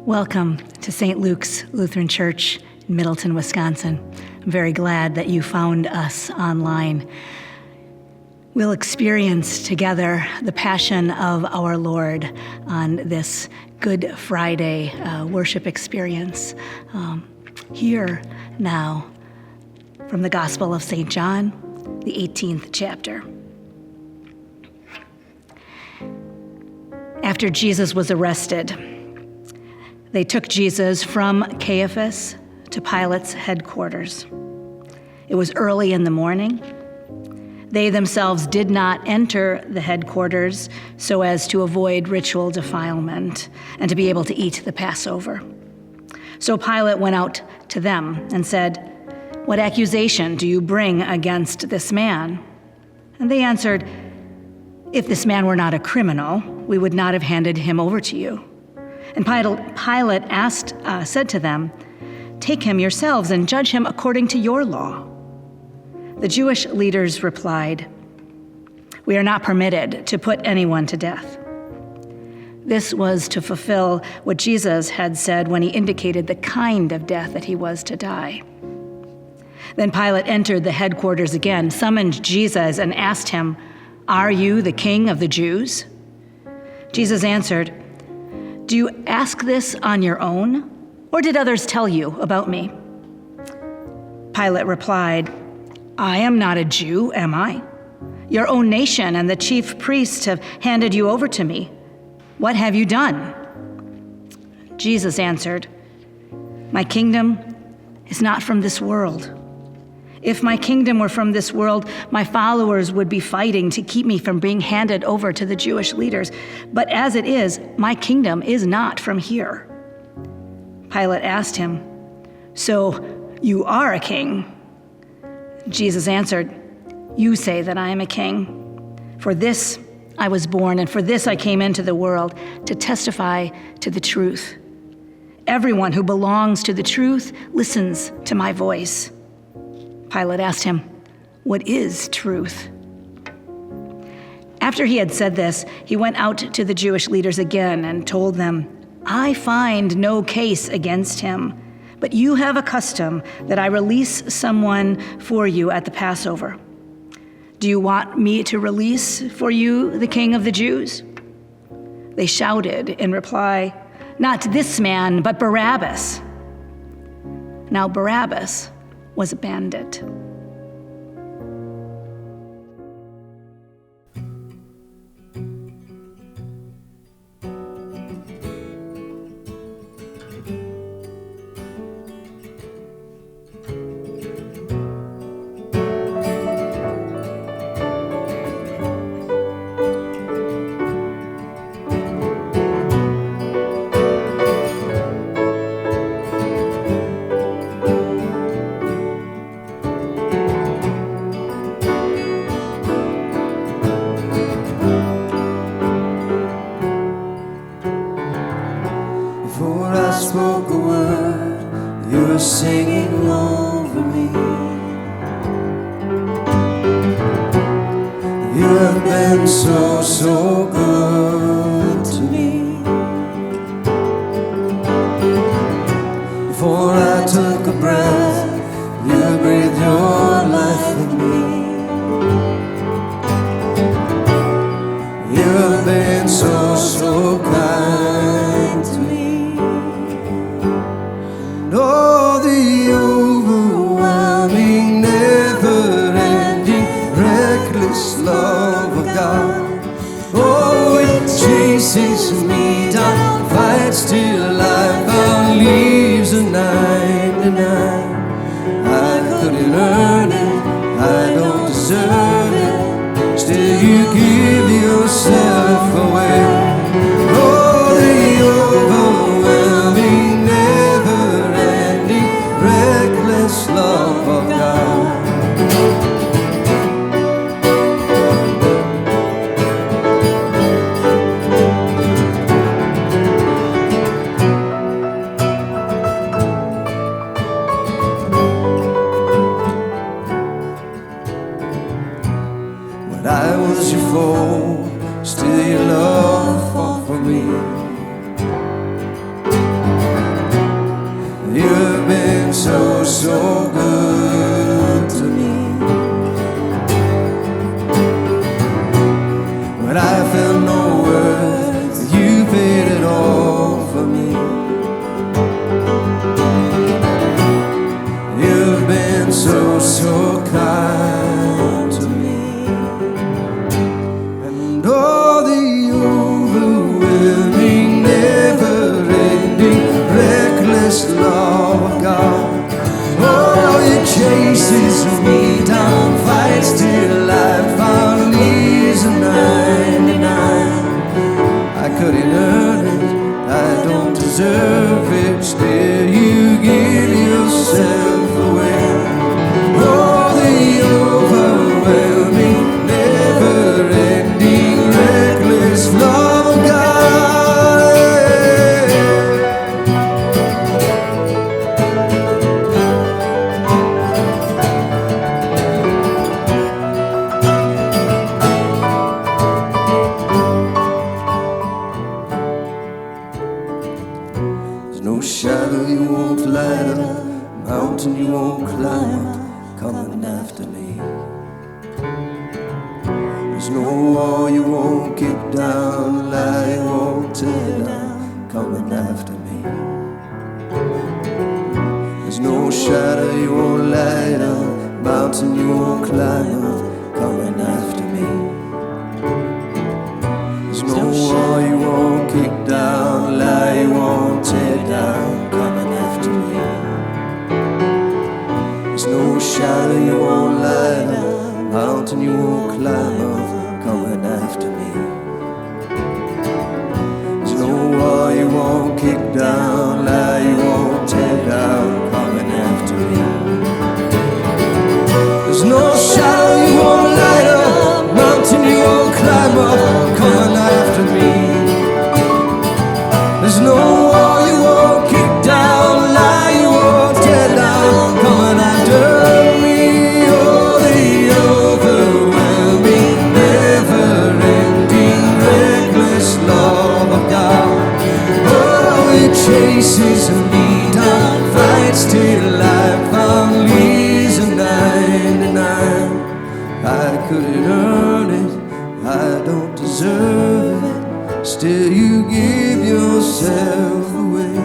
Welcome to St. Luke's Lutheran Church in Middleton, Wisconsin. I'm very glad that you found us online. We'll experience together the Passion of our Lord on this Good Friday worship experience. Here now from the Gospel of St. John, the 18th chapter. After Jesus was arrested, they took Jesus from Caiaphas to Pilate's headquarters. It was early in the morning. They themselves did not enter the headquarters so as to avoid ritual defilement and to be able to eat the Passover. So Pilate went out to them and said, "What accusation do you bring against this man?" And they answered, "If this man were not a criminal, we would not have handed him over to you." And Pilate said to them, "Take him yourselves and judge him according to your law." The Jewish leaders replied, "We are not permitted to put anyone to death." This was to fulfill what Jesus had said when he indicated the kind of death that he was to die. Then Pilate entered the headquarters again, summoned Jesus, and asked him, "Are you the king of the Jews?" Jesus answered, "Do you ask this on your own, or did others tell you about me?" Pilate replied, "I am not a Jew, am I? Your own nation and the chief priests have handed you over to me. What have you done?" Jesus answered, "My kingdom is not from this world. If my kingdom were from this world, my followers would be fighting to keep me from being handed over to the Jewish leaders. But as it is, my kingdom is not from here." Pilate asked him, "So you are a king?" Jesus answered, "You say that I am a king. For this I was born, and for this I came into the world, to testify to the truth. Everyone who belongs to the truth listens to my voice." Pilate asked him, "What is truth?" After he had said this, he went out to the Jewish leaders again and told them, "I find no case against him, but you have a custom that I release someone for you at the Passover. Do you want me to release for you the King of the Jews?" They shouted in reply, "Not this man, but Barabbas." Now Barabbas was a bandit. Before I spoke a word, you were singing over me. You have been so, so good to me. Before I took a breath, you breathed your life in me. You have been so, so kind to me. Oh, the overwhelming, never-ending, reckless love of God. Oh, it chases me down, fights till I found leaves the 99. I couldn't earn it, I don't deserve it, still you give yourself away. Oh, the overwhelming, reckless love of God. When I was your foe, You've been so, so good to me. When I felt no worth, you paid it all for me. You've been so, so kind to me. And all the overwhelming, never-ending, reckless love of God. Oh, it chases me down, fights till I finally is a 99. I couldn't earn it, I don't deserve it, still you give yourself away. Oh, the overwhelming, never-ending, reckless love of God. There's no shadow you won't light up, mountain you won't climb up, coming after me. There's no wall you won't kick down, lie you won't tear down, coming after me. There's no shadow you won't light up, mountain you won't climb up, coming after me. There's no wall you won't kick down, lie you won't tear down, coming after me. There's no shadow you won't light up, mountain you won't climb up, coming after me. There's no wall you won't kick down, lie you won't tear down, coming after me. There's no shadow you won't light up, mountain you won't climb up, coming after me. There's no wall you won't kick down, lie you won't tear down, coming after me. Oh, the overwhelming, never-ending, reckless love of God. Oh, it chases me down, fights till I finally is a 99. I couldn't earn it, I don't deserve it, still you give yourself away.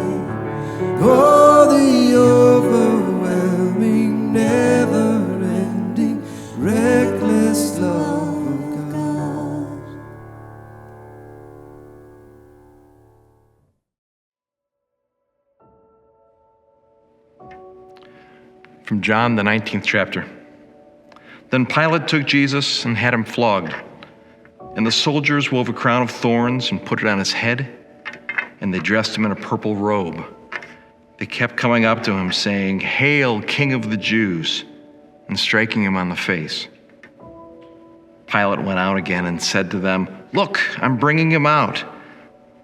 Oh, the overwhelming, never-ending, reckless love of God. From John, the 19th chapter. Then Pilate took Jesus and had him flogged. And the soldiers wove a crown of thorns and put it on his head, and they dressed him in a purple robe. They kept coming up to him, saying, "Hail, King of the Jews," and striking him on the face. Pilate went out again and said to them, "Look, I'm bringing him out,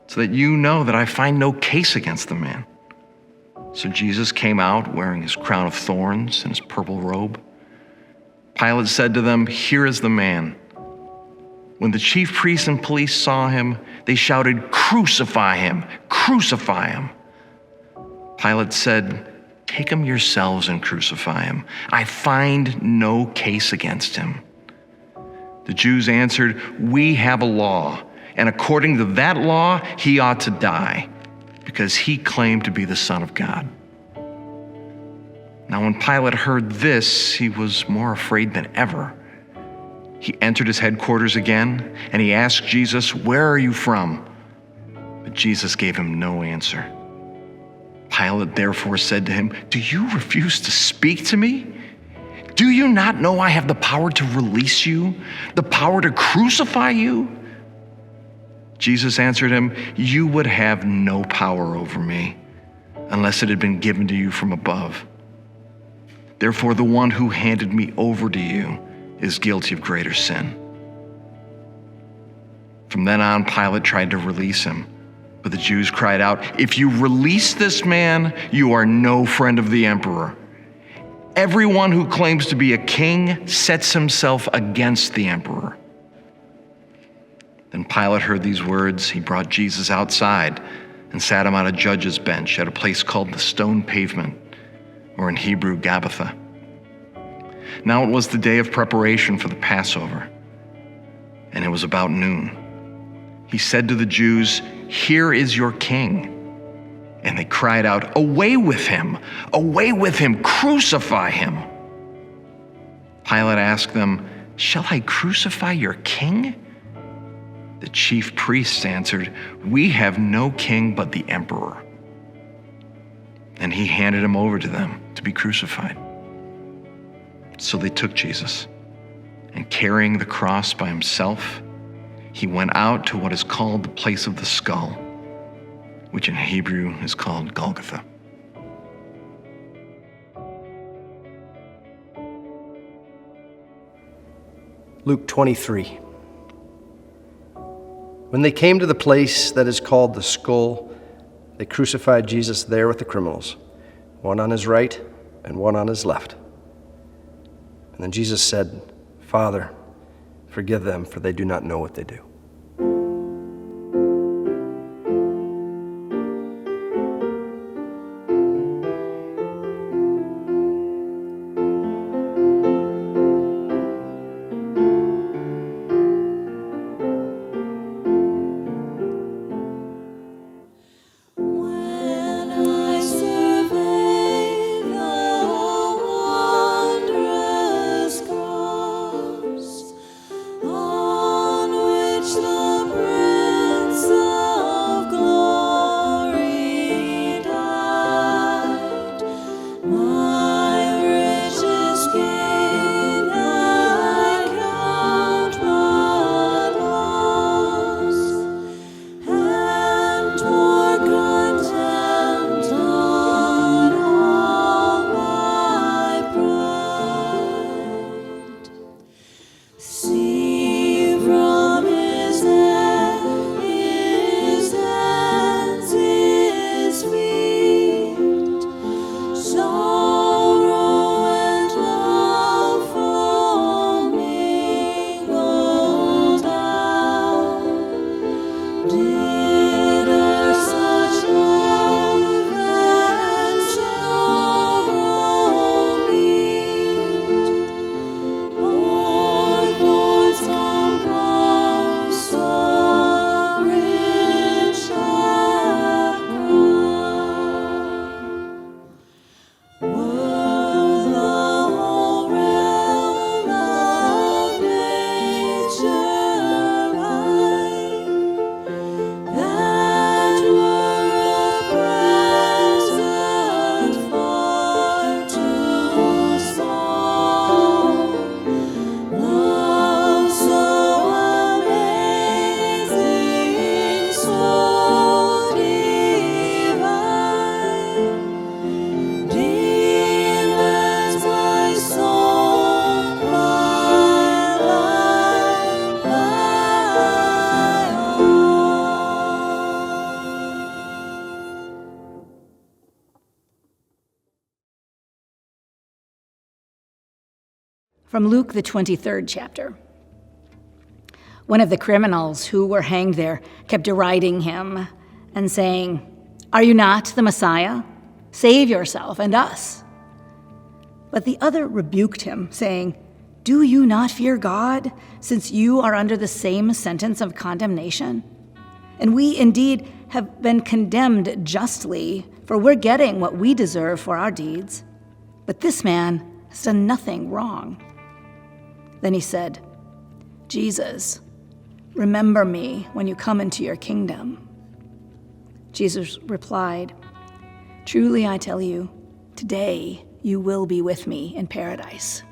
so that you know that I find no case against the man." So Jesus came out wearing his crown of thorns and his purple robe. Pilate said to them, "Here is the man." When the chief priests and police saw him, they shouted, "Crucify him! Crucify him!" Pilate said, "Take him yourselves and crucify him. I find no case against him." The Jews answered, "We have a law, and according to that law, he ought to die, because he claimed to be the Son of God." Now when Pilate heard this, he was more afraid than ever. He entered his headquarters again, and he asked Jesus, "Where are you from?" But Jesus gave him no answer. Pilate therefore said to him, "Do you refuse to speak to me? Do you not know I have the power to release you, the power to crucify you?" Jesus answered him, "You would have no power over me unless it had been given to you from above. Therefore, the one who handed me over to you is guilty of greater sin." From then on, Pilate tried to release him, but the Jews cried out, "If you release this man, you are no friend of the emperor. Everyone who claims to be a king sets himself against the emperor." Then Pilate heard these words. He brought Jesus outside and sat him on a judge's bench at a place called the Stone Pavement, or in Hebrew, Gabbatha. Now it was the day of preparation for the Passover, and it was about noon. He said to the Jews, "Here is your king." And they cried out, "Away with him! Away with him! Crucify him!" Pilate asked them, "Shall I crucify your king?" The chief priests answered, "We have no king but the emperor." And he handed him over to them to be crucified. So they took Jesus, and carrying the cross by himself, he went out to what is called the place of the skull, which in Hebrew is called Golgotha. Luke 23. When they came to the place that is called the skull, they crucified Jesus there with the criminals, one on his right and one on his left. And then Jesus said, "Father, forgive them, for they do not know what they do." When I survey the wondrous cross on which the Prince of Glory died, my richest gain I count but loss, and more content on all my pride. See from his head, his hands, his feet, sorrow and love mingled down. Did e'er such love and sorrow meet, or thoughts compose so rich a crime? Were the whole realm of nature mine, that were a present far too small, love so amazing, so divine, demands my soul, my life, my all. From Luke, the 23rd chapter. One of the criminals who were hanged there kept deriding him and saying, "Are you not the Messiah? Save yourself and us." But the other rebuked him, saying, "Do you not fear God, since you are under the same sentence of condemnation? And we indeed have been condemned justly, for we're getting what we deserve for our deeds. But this man has done nothing wrong." Then he said, "Jesus, remember me when you come into your kingdom." Jesus replied, "Truly I tell you, today you will be with me in paradise."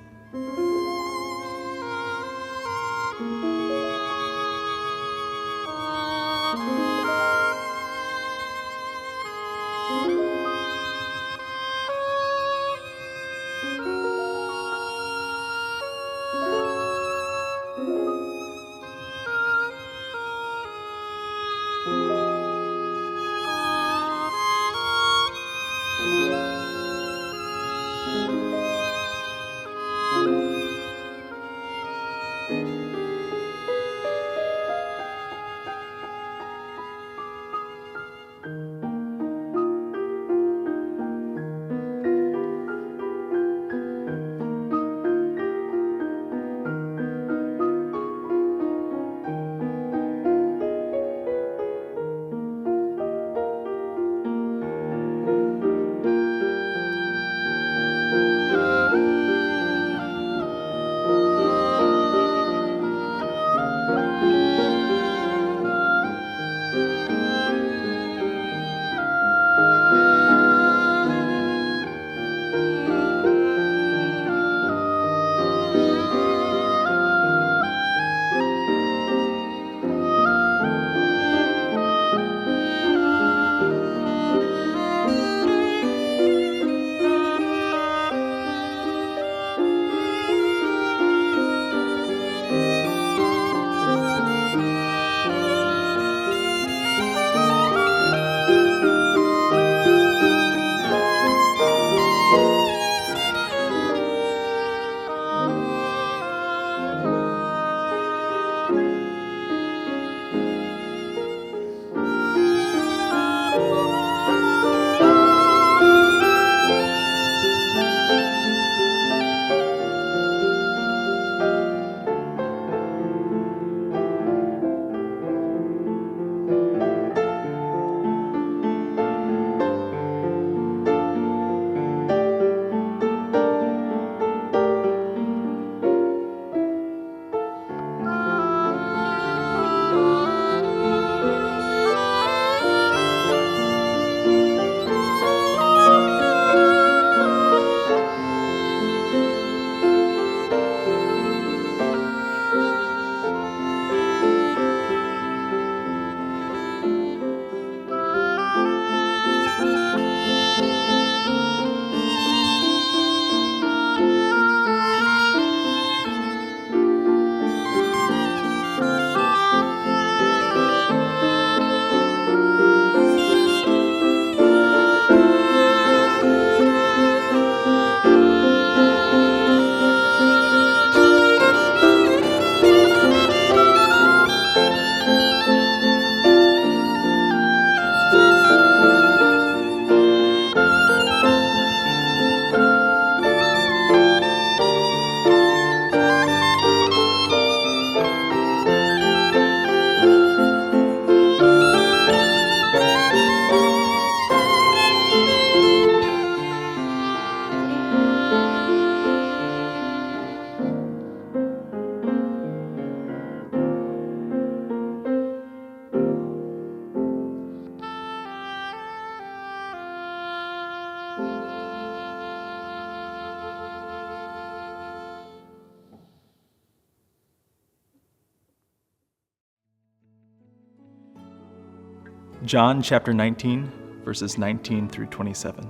John chapter 19, verses 19 through 27.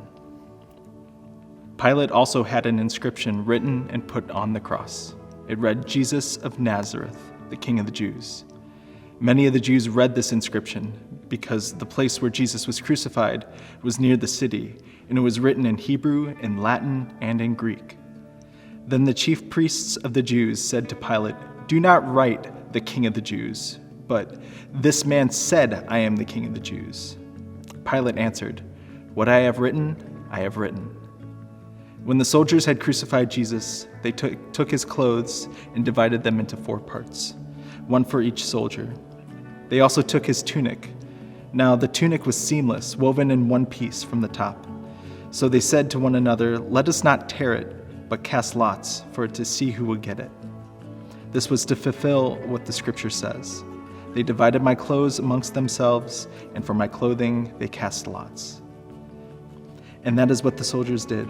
Pilate also had an inscription written and put on the cross. It read, "Jesus of Nazareth, the King of the Jews." Many of the Jews read this inscription because the place where Jesus was crucified was near the city, and it was written in Hebrew, in Latin, and in Greek. Then the chief priests of the Jews said to Pilate, "Do not write the King of the Jews, but this man said, 'I am the King of the Jews.'" Pilate answered, "What I have written, I have written." When the soldiers had crucified Jesus, they took his clothes and divided them into 4 parts, one for each soldier. They also took his tunic. Now the tunic was seamless, woven in one piece from the top. So they said to one another, "Let us not tear it, but cast lots for it to see who will get it." This was to fulfill what the scripture says. "They divided my clothes amongst themselves, and for my clothing they cast lots." And that is what the soldiers did.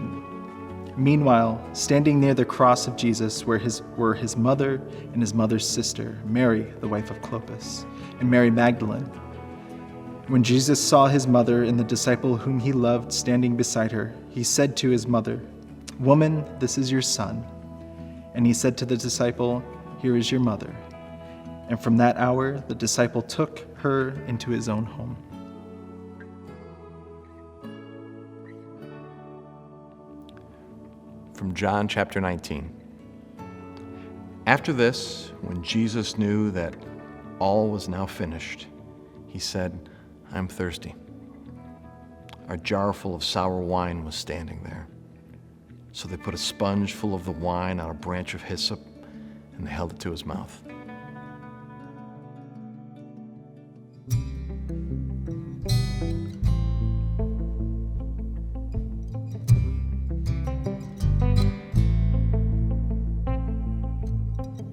Meanwhile, standing near the cross of Jesus were his mother and his mother's sister, Mary, the wife of Clopas, and Mary Magdalene. When Jesus saw his mother and the disciple whom he loved standing beside her, he said to his mother, "Woman, this is your son." And he said to the disciple, "Here is your mother." And from that hour, the disciple took her into his own home. From John chapter 19. After this, when Jesus knew that all was now finished, he said, "I am thirsty." A jar full of sour wine was standing there. So they put a sponge full of the wine on a branch of hyssop, and they held it to his mouth.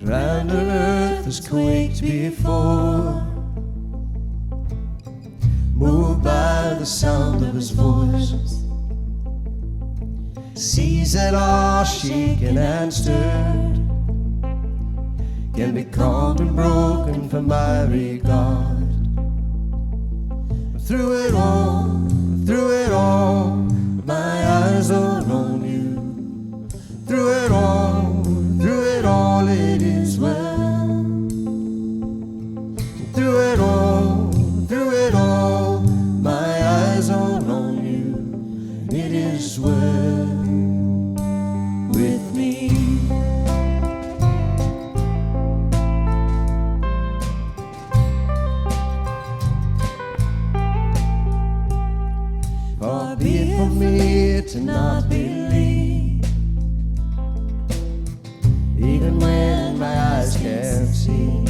Round on earth has quaked before, moved by the sound of his voice. Seas that are shaken and stirred can be calmed and broken for my regard. Through it all, my eyes are on you. Through it all, it is well. Through it all, my eyes are on you, and it is well with me. Far be it from me to not believe, even when my eyes can't see,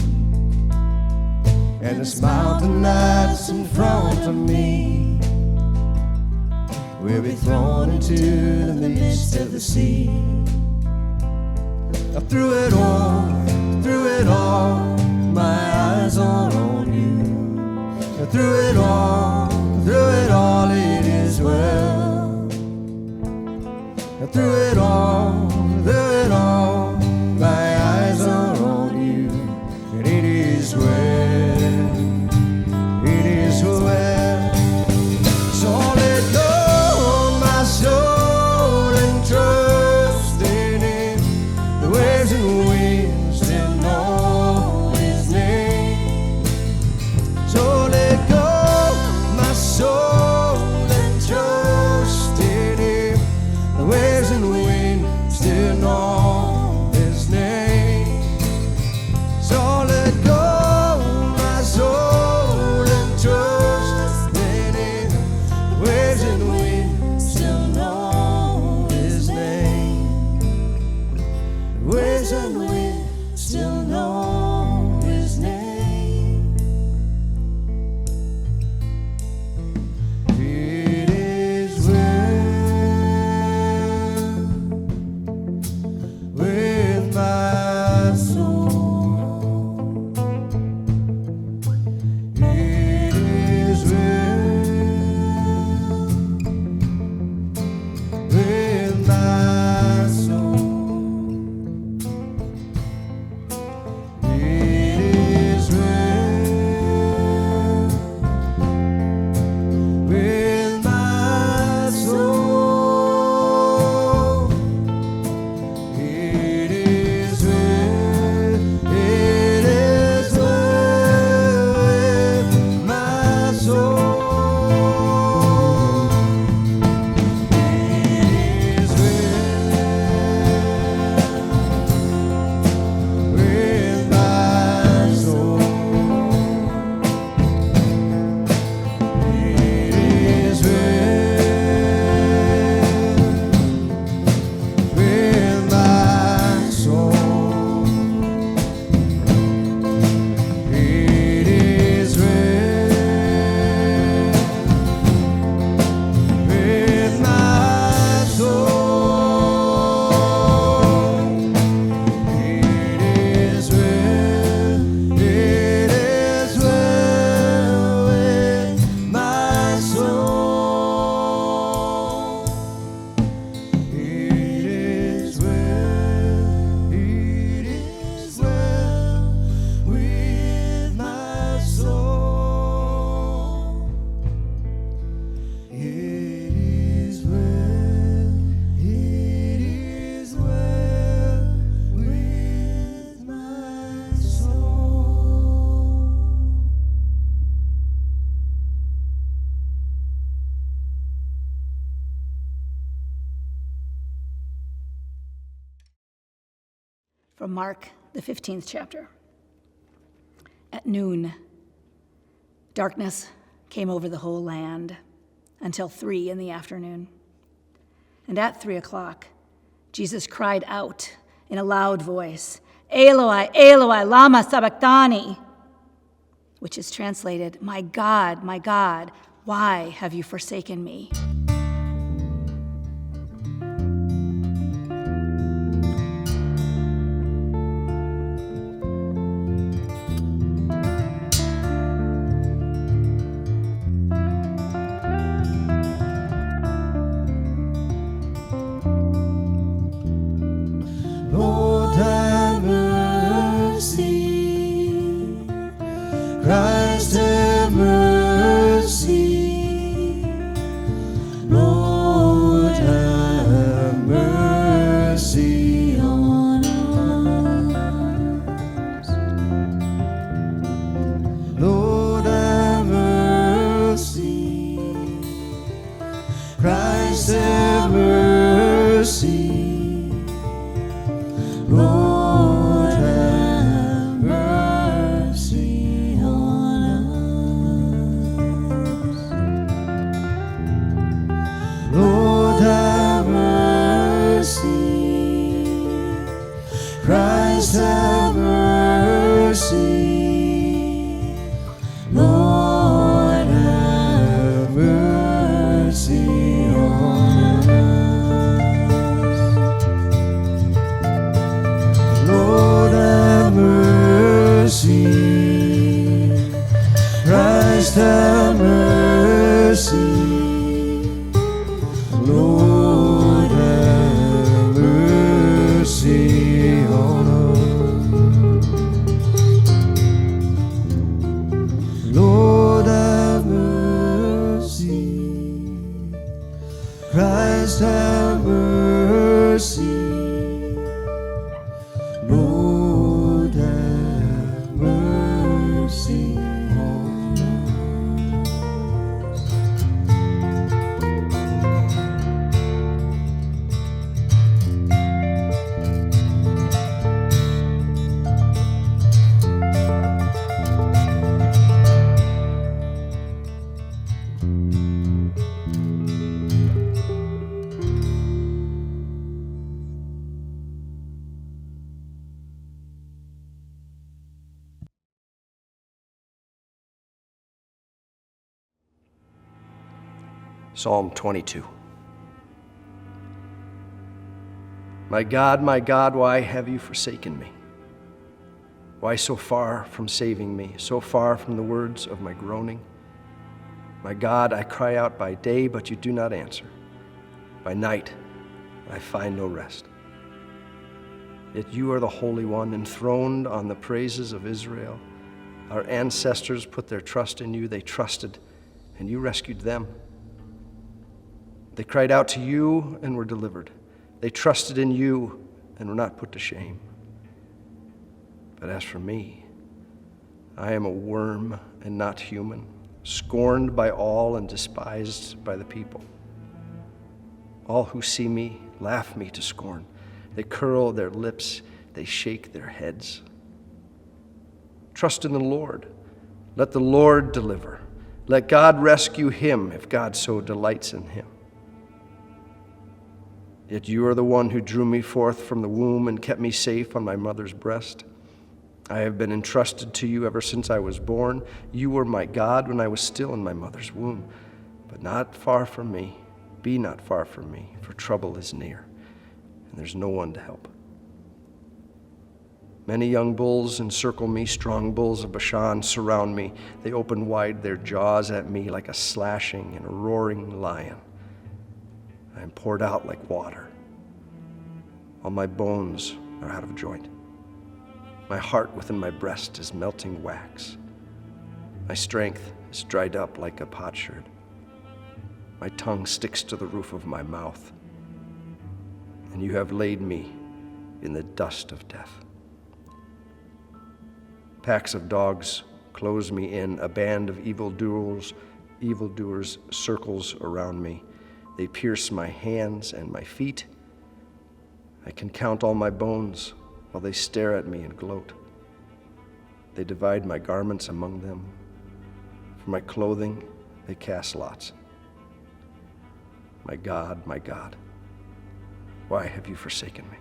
and this mountain that's in front of me will be thrown into the midst of the sea. Now through it all, my eyes are on you. Now through it all, it is well. Now through it all, my eyes are on you, and it is well, it is well. So let go my soul and trust in Him. The waves and winds still know His name. So let go my soul and trust in Him. The waves and winds still know His name. So let go my soul and trust in Him. The waves and winds still know His name. The waves and winds still know His name. It is well with my soul. It is well from Mark, the 15th chapter. At noon, darkness came over the whole land until 3 in the afternoon. And at 3 o'clock, Jesus cried out in a loud voice, "Eloi, Eloi, lama sabachthani," which is translated, my God, why have you forsaken me?" Lord, have mercy. Christ, have mercy. Lord, have mercy on us. Lord, have mercy. Christ, have mercy. Lord, have mercy on us. Lord, have mercy. Christ, have mercy. Lord, have mercy on us. Lord, have mercy. Christ, have mercy. Lord, have mercy on us. Lord, have mercy. Christ, have mercy. Lord, have mercy on us. Psalm 22. My God, why have you forsaken me? Why so far from saving me, so far from the words of my groaning? My God, I cry out by day, but you do not answer. By night, I find no rest. Yet you are the Holy One, enthroned on the praises of Israel. Our ancestors put their trust in you. They trusted, and you rescued them. They cried out to you and were delivered. They trusted in you and were not put to shame. But as for me, I am a worm and not human, scorned by all and despised by the people. All who see me laugh me to scorn. They curl their lips, they shake their heads. Trust in the Lord. Let the Lord deliver. Let God rescue him if God so delights in him. Yet you are the one who drew me forth from the womb and kept me safe on my mother's breast. I have been entrusted to you ever since I was born. You were my God when I was still in my mother's womb. But not far from me, be not far from me, for trouble is near, and there's no one to help. Many young bulls encircle me, strong bulls of Bashan surround me. They open wide their jaws at me like a slashing and a roaring lion. I am poured out like water. All my bones are out of joint. My heart within my breast is melting wax. My strength is dried up like a potsherd. My tongue sticks to the roof of my mouth. And you have laid me in the dust of death. Packs of dogs close me in. A band of evildoers circles around me. They pierce my hands and my feet. I can count all my bones. while they stare at me and gloat. They divide my garments among them. For my clothing they cast lots. My God, why have you forsaken me?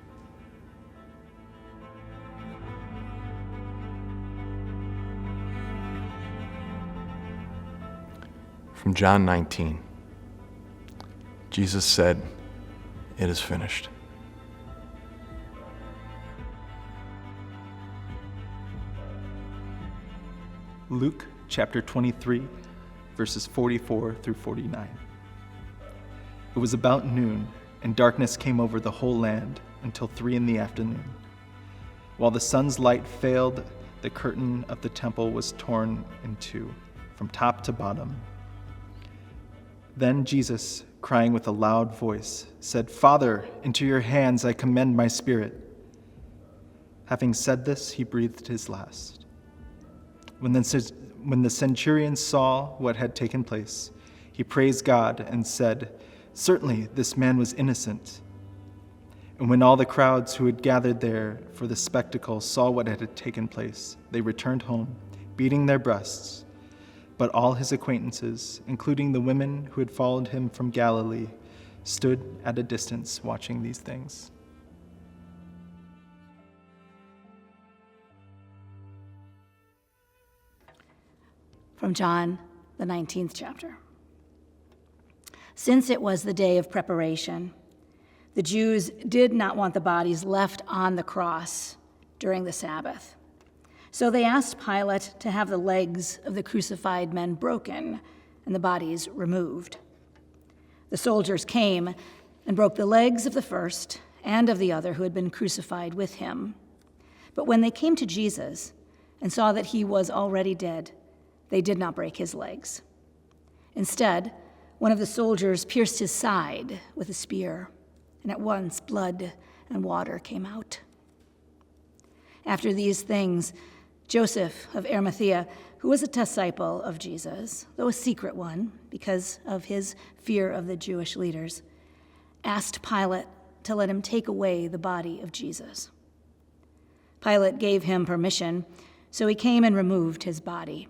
From John 19. Jesus said, "It is finished." Luke chapter 23, verses 44 through 49. It was about noon, and darkness came over the whole land until 3 p.m. While the sun's light failed, the curtain of the temple was torn in two, from top to bottom. Then Jesus, crying with a loud voice, said, "Father, into your hands I commend my spirit." Having said this, he breathed his last. When the centurion saw what had taken place, he praised God and said, "Certainly this man was innocent." And when all the crowds who had gathered there for the spectacle saw what had taken place, they returned home, beating their breasts. But all his acquaintances, including the women who had followed him from Galilee, stood at a distance watching these things. From John, the 19th chapter. Since it was the day of preparation, the Jews did not want the bodies left on the cross during the Sabbath. So they asked Pilate to have the legs of the crucified men broken and the bodies removed. The soldiers came and broke the legs of the first and of the other who had been crucified with him. But when they came to Jesus and saw that he was already dead, they did not break his legs. Instead, one of the soldiers pierced his side with a spear, and at once blood and water came out. After these things, Joseph of Arimathea, who was a disciple of Jesus, though a secret one because of his fear of the Jewish leaders, asked Pilate to let him take away the body of Jesus. Pilate gave him permission, so he came and removed his body.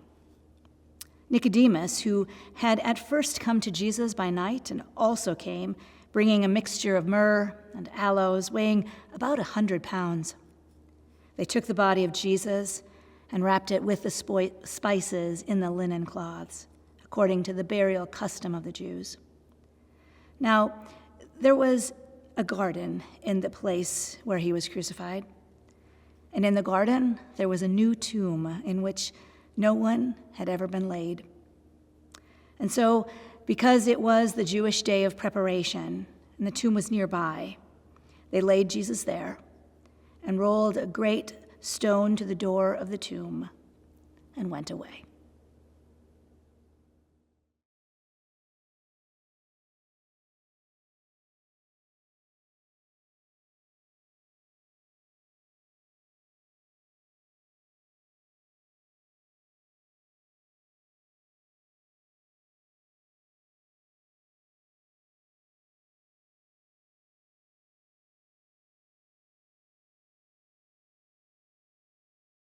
Nicodemus, who had at first come to Jesus by night and also came, bringing a mixture of myrrh and aloes, weighing about 100 pounds. They took the body of Jesus and wrapped it with the spices in the linen cloths, according to the burial custom of the Jews. Now, there was a garden in the place where he was crucified, and in the garden there was a new tomb in which no one had ever been laid. And so, because it was the Jewish day of preparation and the tomb was nearby, they laid Jesus there and rolled a great stone to the door of the tomb and went away.